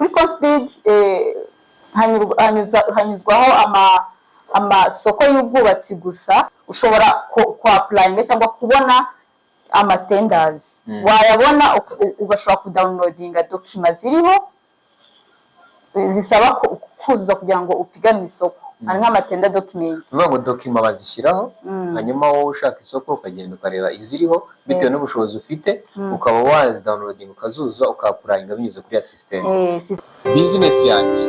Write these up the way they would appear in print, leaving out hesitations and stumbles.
kuri Conspeed hanyuzwaho amasoko y'ubwubatsi gusa. Ushobora ku-applyinga cyangwa kubona amatenders, wayabona ugashobora kudownloadinga document ziriho zisaba kuzuza kugira ngo upiganwe isoko, ari nk'amatenda document. Ngo document bazishyiraho, hanyuma wowe ushaka isoko ukagenda ukareba iziriho bitewe n'ubushobozi ufite, ukaba wazidownloadinga ukazuza uka-applyinga binyuze kuri ya system. Business yanjye,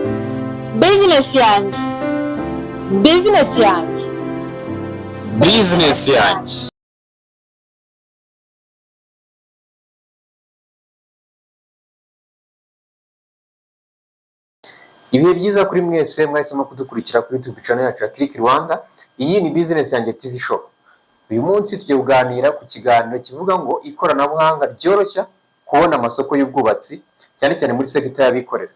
Business yanjye, business yanjye, business yanjye. Ibihe byiza kuri mwese mwahisemo kudukurikira kuri YouTube channel yacu ya Click Rwanda. Iyi ni Business yanjye TV show. Uyu munsi tugiye kuganira ku kiganiro kivuga ngo ikoranabuhanga ryoroshya kubona amasoko y'ubwubatsi cyane cyane muri sector y'abikorera.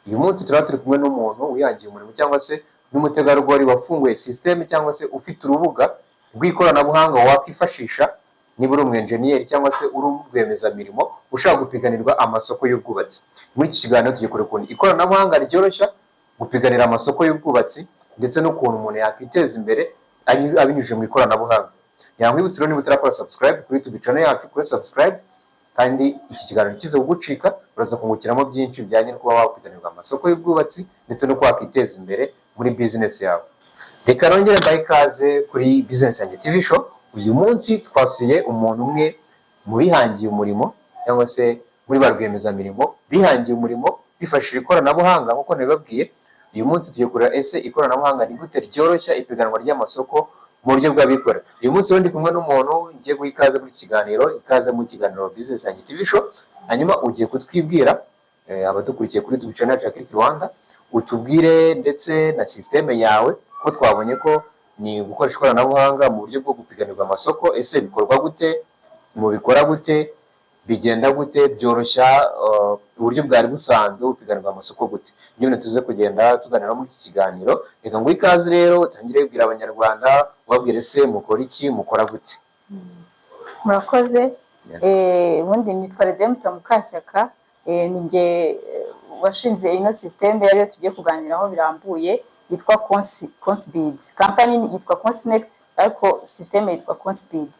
Uyu munsi turi kumwe n'umuntu wihangiye umurimo cyangwa se n'umutegarugori wafunguye system cyangwa se ufite urubuga rw'ikoranabuhanga wakwifashisha niba uri umu-engineer cyangwa se uri rwiyemezamirimo ushaka gupiganirwa amasoko y'ubwubatsi. Muri iki kiganiro tugiye kureba ukuntu ikoranabuhanga ryoroshya gupiganira amasoko y'ubwubatsi ndetse n'ukuntu umuntu yakwiteza imbere abinyujije mu ikoranabuhanga. Nkwibutsa rero niba utarakora subscribe kuri YouTube channel yacu, kuri subscribe, kandi iki kiganiro kize kugucika uraza kungukiramo byinshi bijyanye no kuba wapiganirwa amasoko y'ubwubatsi ndetse no kwakiteza imbere muri business yawe. Reka nongere mbaye ikaze kuri Business yanjye TV show. Uyu munsi twasuye umuntu umwe mu bihangiye umurimo cyangwa se muri ba rwiyemezamirimo bihangiye umurimo bifashishije ikoranabuhanga nk'uko nabibabwiye. Uyu munsi tugiye kureba ese ikoranabuhanga ni gute ryoroshya ipiganwa ry'amasoko mu buryo bw'abikorera. Uyu munsi rero ndi kumwe n'umuntu ngiye guha ikaze muri kiganiro, ikaze mu kiganiro Business yanjye TV show. Hanyuma ugiye kutwibwira abadukurikiye kuri YouTube channel ya Click Rwanda, utubwire ndetse na system yawe ko twabonye ko ni gukoresha ikoranabuhanga mu buryo bwo gupiganirwa amasoko. Ese bikorwa gute, mubikora gute, bigenda gute, byoroshya uburyo bwari busanzwe bupiganirwa amasoko gute? Nyine tuze kugenda tuganira muri iki kiganiro. Reka ngo ikaze rero utangire kubwira abanyarwanda, ubabwire se mukora iki, mukora gute. Murakoze. Ubundi nitwa Redemptor Mukashyaka, ninjye washinze ino system yariyo tugiye kuganiraho birambuye, yitwa Conspeed. Company yitwa Consnect ariko system yitwa Conspeed.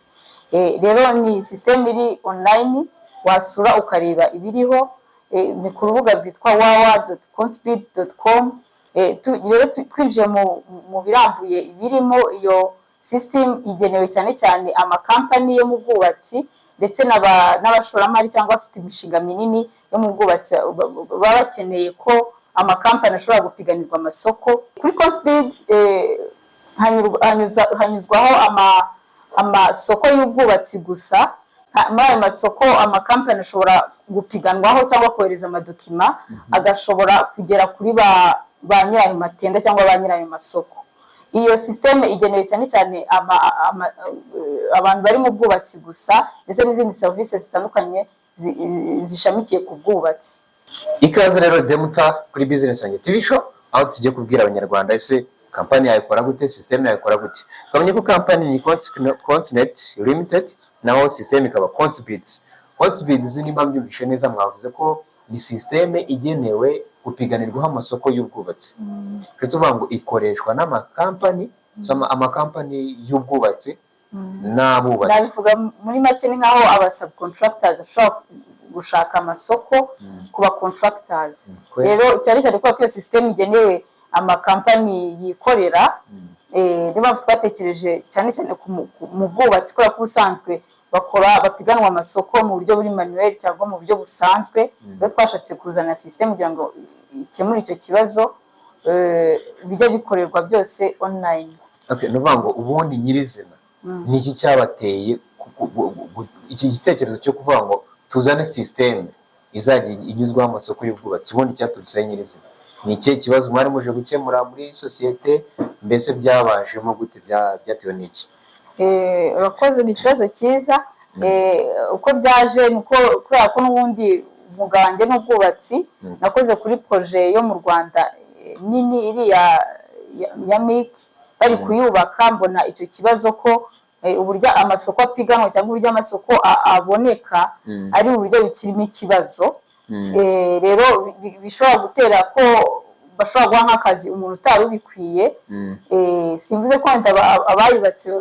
Rero ni system iri online, wasura ukareba ibiriho, ni ku rubuga rwitwa www.conspeed.com. Rero twinjiye mu birambuye ibirimo. Iyo system igenewe cyane cyane amakampani yo mu bwubatsi ndetse n'abashoramari cyangwa afite imishinga minini yo mu bwubatsi baba bakeneye ko amakampani ashobora gupiganirwa amasoko. Kuri Conspeed hanyuzwaho amasoko y'ubwubatsi gusa. Muri ayo masoko amakampani ashobora gupiganwaho cyangwa kohereza amadokima, agashobora kugera kuri ba nyirayo matenda cyangwa ba nyirayo masoko. Iyo system igenewe cyane cyane abantu bari mu bwubatsi gusa ndetse n'izindi services zitandukanye zishamikiye ku bwubatsi. Ikaze rero Redemptor kuri Business yanjye TV show, aho tugiye kubwira abanyarwanda ese company yayikora gute, system yayikora gute. Twamenye ko company ni Consnect Limited, naho system ikaba Conspeed. Conspeed nimba mbyumvishe neza mwavuze ko ni system igenewe gupiganirwaho amasoko y'ubwubatsi. Tuvuga ngo ikoreshwa n'amakampani, amakampani y'ubwubatsi n'abubatsi. Ndabivuga muri make ni nkaho aba subcontractors ashobora gushaka amasoko ku ba contractors. Rero cyane cyane ko iyo system igenewe amakampani yikorera, niba twatekereje cyane cyane mu bwubatsi ko usanzwe bapiganwa amasoko mu buryo buri manuel cyangwa mu buryo busanzwe. Rero twashatse kuzana system kugira ngo ikemure icyo kibazo, bijya bikorerwa byose online. Okay, nuvuga ngo ubundi nyirizina ni iki cyabateye iki gitekerezo cyo kuvuga ngo tuzane system izajya inyuzwaho amasoko y'ubwubatsi? Ubundi cyaturutse nyirizina ni ikihe kibazo mwari muje gukemura muri societe, mbese byabajemo gute, byatewe n'iki? Urakoze, ni ikibazo cyiza. Uko byaje nuko kubera ko n'ubundi umwuga wanjye n'ubwubatsi nakoze kuri projet yo mu Rwanda nini iri ya MIC, bari kuyubaka, mbona icyo kibazo ko uburyo amasoko apiganwa cyangwa uburyo amasoko aboneka ari uburyo bikirimo ikibazo. rero bishobora gutera ko bashobora guha nk'akazi umuntu utari ubikwiye. Simvuze ko wenda abayubatse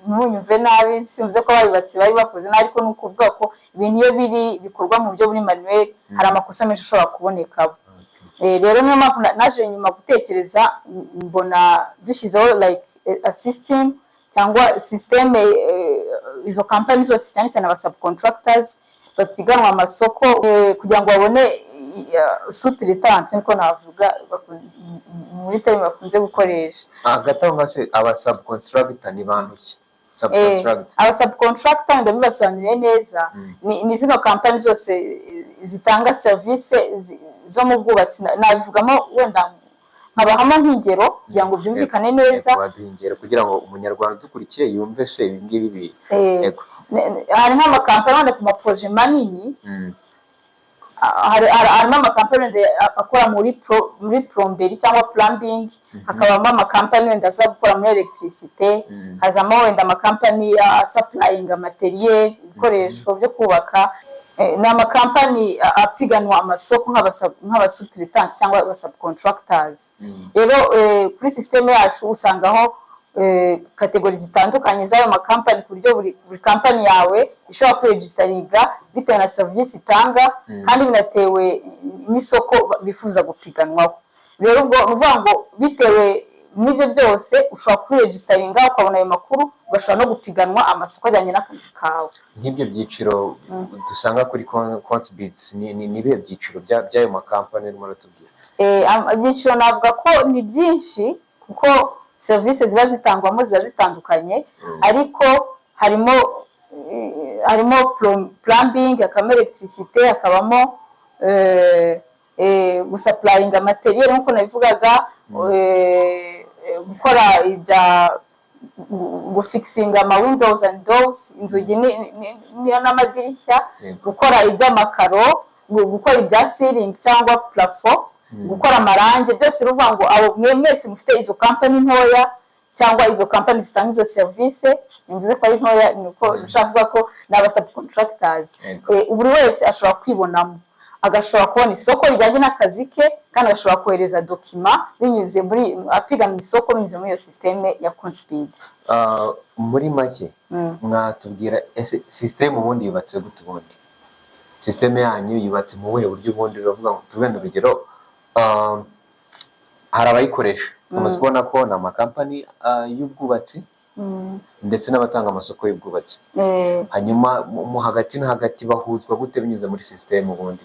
ntunyumve nabi, simvuze ko abayubatse bari bakoze nabi, ariko ni ukuvuga ko ibintu iyo bikorwa mu buryo buri manuel hari amakosa menshi ashobora kubonekamo. Rero niyo mpamvu naje nyuma gutekereza mbona dushyizeho like a system cyangwa systeme izo company zose cyane cyane aba subcontractors bapiganwa amasoko kugira ngo babone sous-traitance niko navuga muri terme bakunze gukoresha. Agatanga se aba subcontractor ni bantu ki? Aba subcontractor ndabibasobanuriye neza ni zino company zose zitanga service zo mu bwubatsi, nabivugamo wenda nkabahamo nk'ingero kugira ngo byumvikane neza. Ingero kugira ngo umunyarwanda dukurikiye yumve se ibi ngibi hari nk'amakampani wenda ku maproje manini, harimo amakampani akora muri plomberi cyangwa plumbing, hakabamo amakampani wenda aza gukora muri electricité, hazamo wenda amakampani supplying materiel ibikoresho byo kubaka. Ni amakampani apiganwa amasoko nk'abasutiritansi cyangwa abasubcontractors. Rero kuri systeme yacu usangaho kategori zitandukanye z'ayo makampani ku buryo buri kampani yawe ishobora kwiregistaringa bitewe na serivisi itanga kandi binatewe n'isoko bifuza gupiganwaho. Rero ubwo uvuga ngo bitewe n'ibyo byose ushobora kwiregistaringa ukabona ayo makuru, ugashobora no gupiganwa amasoko ajyanye n'akazi kawe. Nk'ibyo byiciro dusanga kuri Concebids ni bihe byiciro by'ayo makampani urimo uratubwira? Ibyiciro navuga ko ni byinshi kuko serivisi ziba zitangwamo ziba zitandukanye, ariko harimo plumbing, hakabamo electricité, hakabamo gusupplying materiel nk'uko nabivugaga, gukora gufixinga ama windows and doors, inzugi n'amadirishya, gukora iby'amakaro, gukora ibya ceiling cyangwa plafond, gukora amarangi. Byose ruvuga ngo abo mwese mufite izo company ntoya cyangwa izo company zitanga izo service, nimvuze ko ari ntoya nuko nshaka ko n'aba subcontractors, buri wese ashobora kwibonamo, agashobora kubona isoko rijyanye n'akazi ke kandi agashobora kohereza dokima binyuze muri apigana isoko binyuze muri iyo systeme ya Concebids. Muri make mwatubwira ese systeme ubundi yubatse gute? Ubundi systeme yanyu yubatse mu buhe buryo? Ubundi uravuga ngo tubene urugero, hari abayikoresha tumaze kubona ko ni amakampani y'ubwubatsi ndetse n'abatanga amasoko y'ubwubatsi, hanyuma mu hagati na hagati bahuzwa gute binyuze muri systeme? Ubundi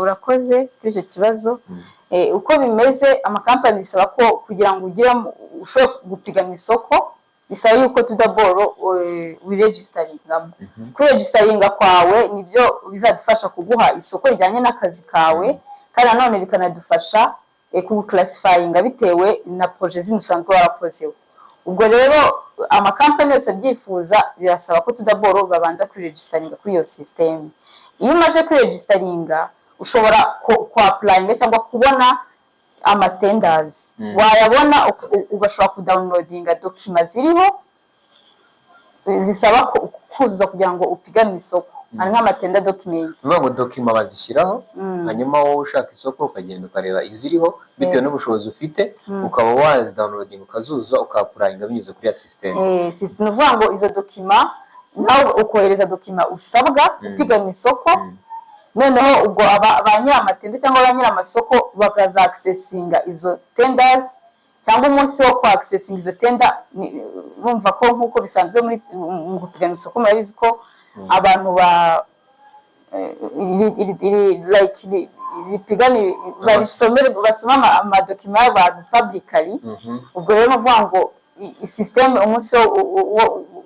urakoze kuri icyo kibazo. Uko bimeze, amakampani bisaba ko kugira ngo ugire ushobore gupigana isoko bisaba yuko tudaboro wiregistaringamo. Kwiregistaringa kwawe nibyo bizadufasha kuguha isoko rijyanye n'akazi kawe, kandi nanone bikanadufasha kuguclassifyinga bitewe na projet zindi usanzwe warakozeho. Ubwo rero amakampani yose abyifuza birasaba ko tudaboro babanza kwiregistaringa kuri iyo systeme. Iyo umaze kwiregistaringa ushobora ku-applyinga cyangwa kubona amatenders, wayabona ugashobora kudownloadinga dokima ziriho zisaba kuzuza kugira ngo upigane isoko, hari nk'amatenda documents. Ngo dokima bazishyiraho, hanyuma wowe ushaka isoko ukagenda ukareba iziriho bitewe n'ubushobozi ufite, ukaba wazidownloadinga ukazuza ukapplyinga binyuze kuri ya systeme. Systeme uvuga ngo izo dokima nawe ukohereza dokima usabwa upigana isoko, noneho ubwo ba nyiramatende cyangwa ba nyiramasoko bakaza accessinga izo tenders, cyangwa umunsi wo kwa accessinga izo tender. Bumva ko nkuko bisanzwe muri gupigana isoko murabizi ko abantu bipigani basoma amadokima y'abantu publicly. Ubwo rero uvuga ngo systeme umunsi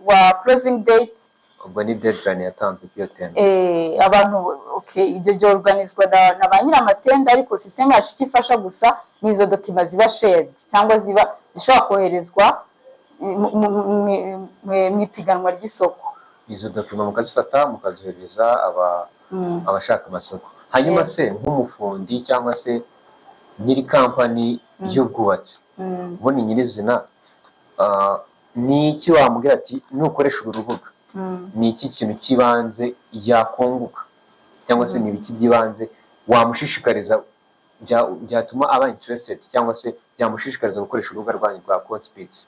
wa closing date, ubwo ni deadline yatanzwe kuri tender. Abantu ibyo byorganizwa na ba nyiramatende, ariko systeme yacu ikifasha gusa nizo dokima ziba shared cyangwa zishobora koherezwa mu ipiganwa ry'isoko. Izo dokima mukazifata mukazohereza abashaka amasoko. Hanyuma se nk'umufundi cyangwa se nyiri kampani y'ubwubatsi, ubona nyirizina, ni iki wamubwira ati nukoresha uru rubuga ni iki kintu kibanze yakunguka? cyangwa se ni ibiki by'ibanze wamushishikariza byatuma aba interested cyangwa se byamushishikariza gukoresha urubuga rwanyu rwa Codebeats?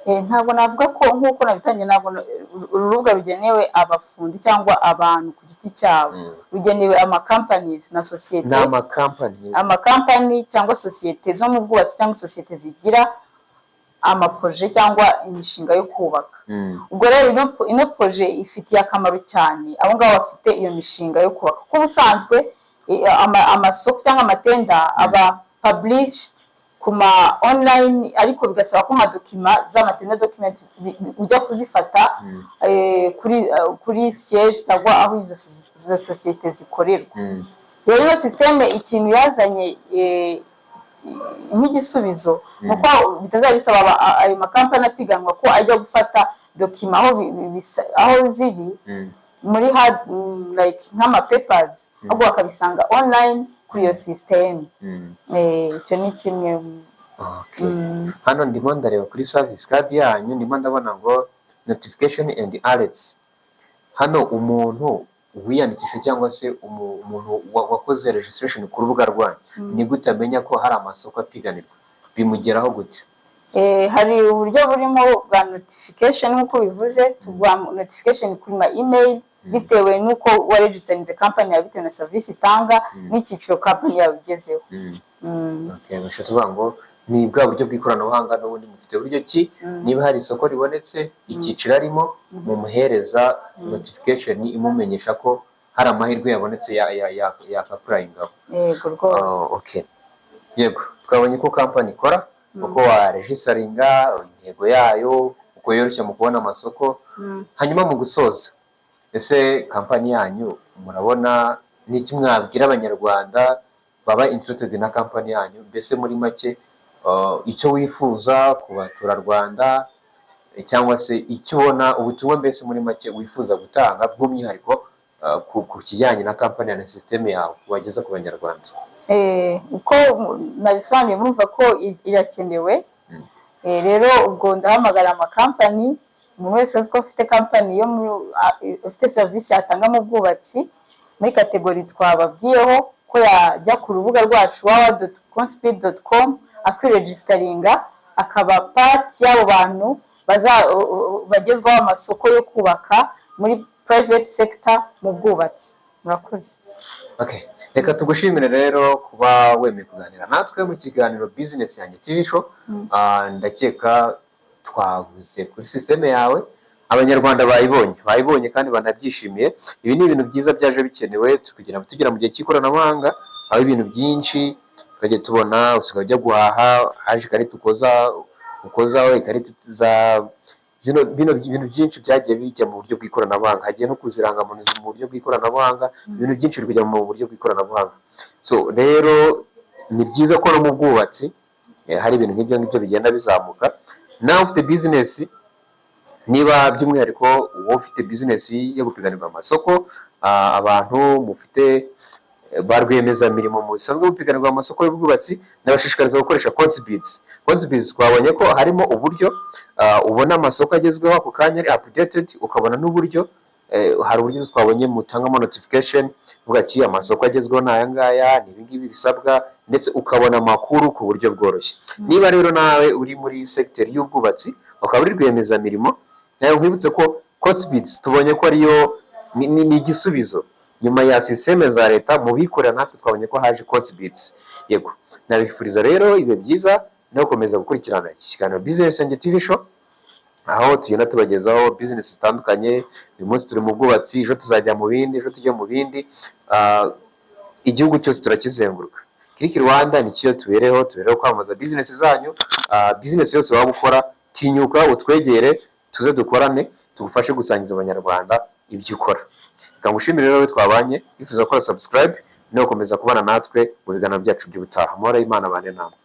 Ntabwo navuga ko nk'uko nabitangiye, ntabwo urubuga rugenewe abafundi cyangwa abantu ku giti cyabo, rugenewe companies na sosiyete, amakampani cyangwa sosiyete zo mu bwubatsi cyangwa sosiyete zigira amaproje cyangwa imishinga yo kubaka. Ubwo rero ino proje ifitiye akamaro cyane abo ngabo bafite iyo mishinga yo kubaka, kuko ubusanzwe amasoko cyangwa amatenda aba published kuma online, ariko bigasaba ko dokima z'amatenda document ujya kuzifata kuri siège cyangwa aho izo sosiyete zikorerwa. Rero iyo systeme ikintu yazanye nk'igisubizo nuko bitazabisaba ayo makampani apiganwa ko ajya gufata dokima aho ziri muri hard like nk'ama papers, ahubwo bakabisanga online kuri iyo system. Icyo ni kimwe. Hano ndimo ndareba kuri service card yanyu, ndimo ndabona ngo notification and alerts. Hano umuntu wiyandikisha cyangwa se umuntu wakoze registration ku rubuga rwanyu, ni gute amenya ko hari amasoko apiganirwa? Bimugeraho gute? Hari uburyo burimo bwa notification nk'uko bivuze, tugwa notification kuri ma email bitewe nuko waregisteringze company yawe, bitewe na service itanga n'icyiciro company yawe igezeho. Bashobora ngo ni bwa buryo bw'ikoranabuhanga n'ubundi mufite buryo ki, niba hari isoko ribonetse icyiciro arimo mumuhereza notification imumenyesha ko hari amahirwe yabonetse yakapurayingaho. Yego rwose. Yego, twabonye ko company ikora, uko waregistaringa, intego yayo, uko yoroshya mu kubona amasoko. Hanyuma mu gusoza, ese company yanyu murabona n'iki mwabwira abanyarwanda baba interested na company yanyu? Mbese muri make icyo wifuza ku baturarwanda cyangwa se icyo ubona ubutumwa mbese muri make wifuza gutanga bw'umwihariko ku kijyanye na company na system yawe wageza ku banyarwanda? Uko nabisobanuye murumva ko irakenewe. Rero ubwo ndahamagara amakampani, umuntu wese azi ko afite company yo ufite service yatanga mu bwubatsi muri kategori twababwiyeho, ko yajya ku rubuga rwacu www.codebeats.com akiregistaringa, akaba part y'abo bantu bagezwaho amasoko yo kubaka muri private sector mu bwubatsi. Murakoze. Reka tugushimire rero kuba wemeye kuganira natwe mu kiganiro Business Yanjye TV Show. Ndakeka twavuze kuri systeme yawe, abanyarwanda bayibonye kandi banabyishimiye. Ibi ni ibintu byiza byaje bikenewe kugira ngo tugera mu gihe cy'ikoranabuhanga, aho ibintu byinshi tukajya tubona usigaye ujya guhaha haje ikarita ukozaho ikarita za bino bintu byinshi byagiye bijya mu buryo bw'ikoranabuhanga, hagiye no kuzirangamuntu mu buryo bw'ikoranabuhanga, ibintu byinshi biri kujya mu buryo bw'ikoranabuhanga. So rero ni byiza ko no mu bwubatsi hari ibintu nk'ibyo ngibyo bigenda bizamuka. Nawe ufite business, niba by'umwihariko wowe ufite business yo gupiganirwa amasoko, abantu mufite ba rwiyemezamirimo musanzwe gupiganirwa amasoko y'ubwubatsi, nabashishikariza gukoresha Codebeats. Twabonye ko harimo uburyo ubona amasoko agezweho ako kanya ari updated, ukabona n'uburyo hari uburyo twabonye mutangamo notification uvuga ati amasoko agezweho n'aya ngaya, ni ibingibi bisabwa, ndetse ukabona amakuru ku buryo bworoshye. Niba rero nawe uri muri sector y'ubwubatsi ukaba uri rwiyemezamirimo, nawe nkwibutse ko Codebeats tubonye ko ariyo ni igisubizo nyuma ya systeme za leta mu bikorera. Natwe twabonye ko haje Codebeats. Yego, nabifuriza rero ibe byiza no gukomeza gukurikirana iki kiganiro Business Yanjye TV Show, aho tugenda tubagezaho business zitandukanye. Uyu munsi turi mu bwubatsi, ejo tuzajya mu bindi, ejo tujya mu bindi. Igihugu cyose turakizenguruka. Click Rwanda ni cyo tubereho kwamamaza business zanyu. Business yose waba ukora, tinyuka utwegere, tuze dukorane, tugufashe gusangiza abanyarwanda ibyo ukora. Kangushimire rero twabanye, bifuza gukora subscribe no gukomeza kubana natwe mu biganiro byacu by'ubutaha. Amahoro y'Imana bane namwe.